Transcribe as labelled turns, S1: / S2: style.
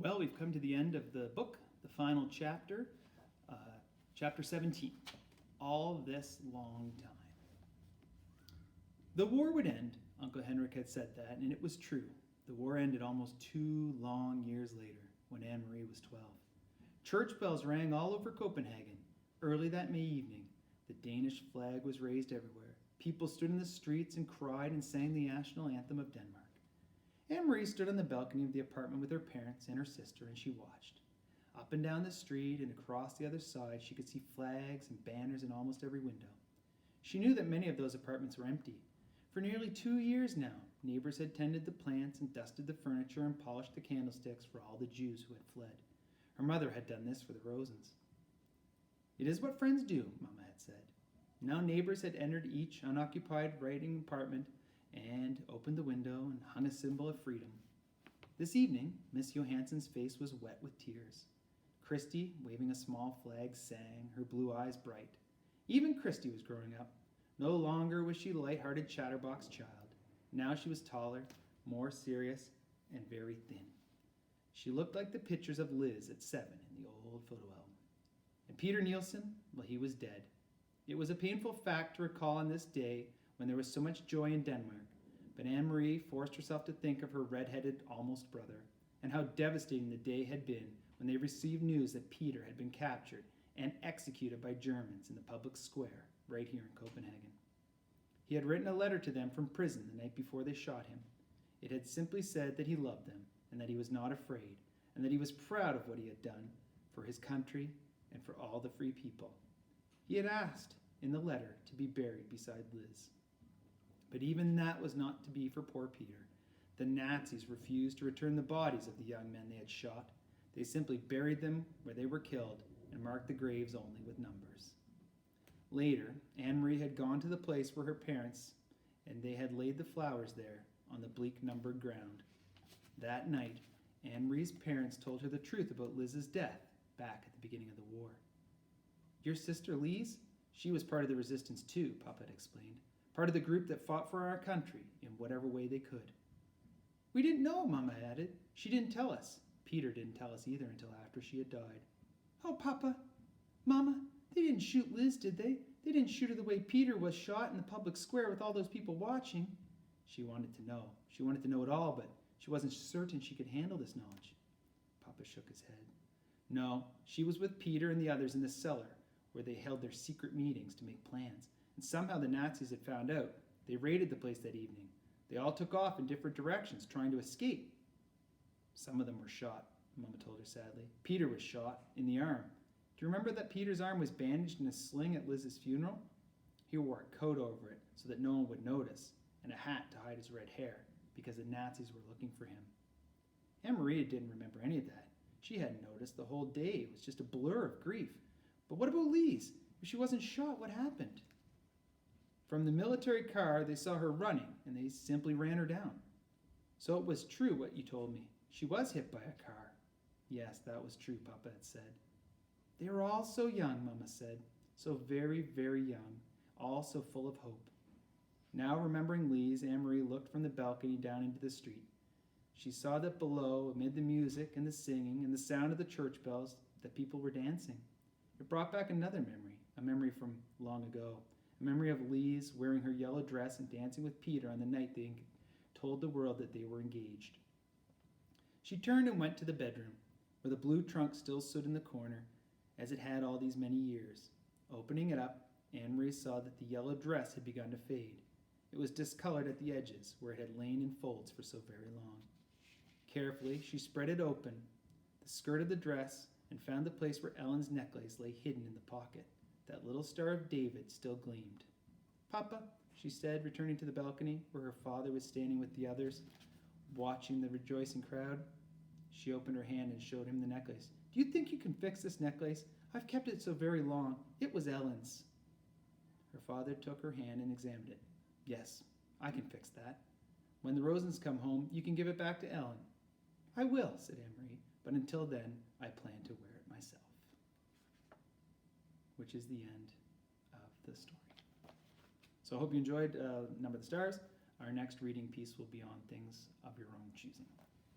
S1: Well, we've come to the end of the book, the final chapter, chapter 17. All this long time. The war would end, Uncle Henrik had said that, and it was true. The war ended almost 2 long years later, when Anne-Marie was 12. Church bells rang all over Copenhagen. Early that May evening, the Danish flag was raised everywhere. People stood in the streets and cried and sang the national anthem of Denmark. Anne-Marie stood on the balcony of the apartment with her parents and her sister, and she watched. Up and down the street and across the other side, she could see flags and banners in almost every window. She knew that many of those apartments were empty. For nearly 2 years now, neighbors had tended the plants and dusted the furniture and polished the candlesticks for all the Jews who had fled. Her mother had done this for the Rosens. It is what friends do, Mama had said. Now neighbors had entered each unoccupied writing apartment and opened the window and hung a symbol of freedom. This evening, Miss Johansson's face was wet with tears. Christy, waving a small flag, sang, her blue eyes bright. Even Christy was growing up. No longer was she light-hearted chatterbox child. Now she was taller, more serious, and very thin. She looked like the pictures of Liz at 7 in the old photo album. And Peter Nielsen, well, he was dead. It was a painful fact to recall on this day when there was so much joy in Denmark, but Anne-Marie forced herself to think of her red-headed almost brother, and how devastating the day had been when they received news that Peter had been captured and executed by Germans in the public square right here in Copenhagen. He had written a letter to them from prison the night before they shot him. It had simply said that he loved them and that he was not afraid, and that he was proud of what he had done for his country and for all the free people. He had asked in the letter to be buried beside Liz. But even that was not to be for poor Peter. The Nazis refused to return the bodies of the young men they had shot. They simply buried them where they were killed and marked the graves only with numbers. Later, Anne-Marie had gone to the place where her parents and they had laid the flowers there on the bleak numbered ground. That night, Anne-Marie's parents told her the truth about Liz's death back at the beginning of the war. Your sister Lise? She was part of the resistance too, Papa had explained. Part of the group that fought for our country in whatever way they could. We didn't know, Mama added. She didn't tell us. Peter didn't tell us either until after she had died. Oh, Papa, Mama, they didn't shoot Liz, did they? They didn't shoot her the way Peter was shot in the public square with all those people watching. She wanted to know. She wanted to know it all, but she wasn't certain she could handle this knowledge. Papa shook his head. No, she was with Peter and the others in the cellar, where they held their secret meetings to make plans. And somehow the Nazis had found out. They raided the place that evening. They all took off in different directions, trying to escape. Some of them were shot, Mama told her sadly. Peter was shot in the arm. Do you remember that Peter's arm was bandaged in a sling at Liz's funeral? He wore a coat over it so that no one would notice, and a hat to hide his red hair, because the Nazis were looking for him. Anne-Marie didn't remember any of that. She hadn't noticed the whole day. It was just a blur of grief. But what about Lise? If she wasn't shot, what happened? From the military car, they saw her running, and they simply ran her down. So it was true what you told me. She was hit by a car. Yes, that was true, Papa had said. They were all so young, Mama said. So very, very young. All so full of hope. Now, remembering Lise, Anne-Marie looked from the balcony down into the street. She saw that below, amid the music and the singing and the sound of the church bells, that people were dancing. It brought back another memory, a memory from long ago, a memory of Lise wearing her yellow dress and dancing with Peter on the night they told the world that they were engaged. She turned and went to the bedroom, where the blue trunk still stood in the corner, as it had all these many years. Opening it up, Anne-Marie saw that the yellow dress had begun to fade. It was discolored at the edges, where it had lain in folds for so very long. Carefully, she spread it open, the skirt of the dress, and found the place where Ellen's necklace lay hidden in the pocket. That little star of David still gleamed. Papa, she said, returning to the balcony, where her father was standing with the others, watching the rejoicing crowd. She opened her hand and showed him the necklace. Do you think you can fix this necklace? I've kept it so very long. It was Ellen's. Her father took her hand and examined it. Yes, I can fix that. When the Rosens come home, you can give it back to Ellen. I will, said Anne-Marie, but until then, I plan to wear it myself. Which is the end of the story. So I hope you enjoyed Number of the Stars. Our next reading piece will be on things of your own choosing.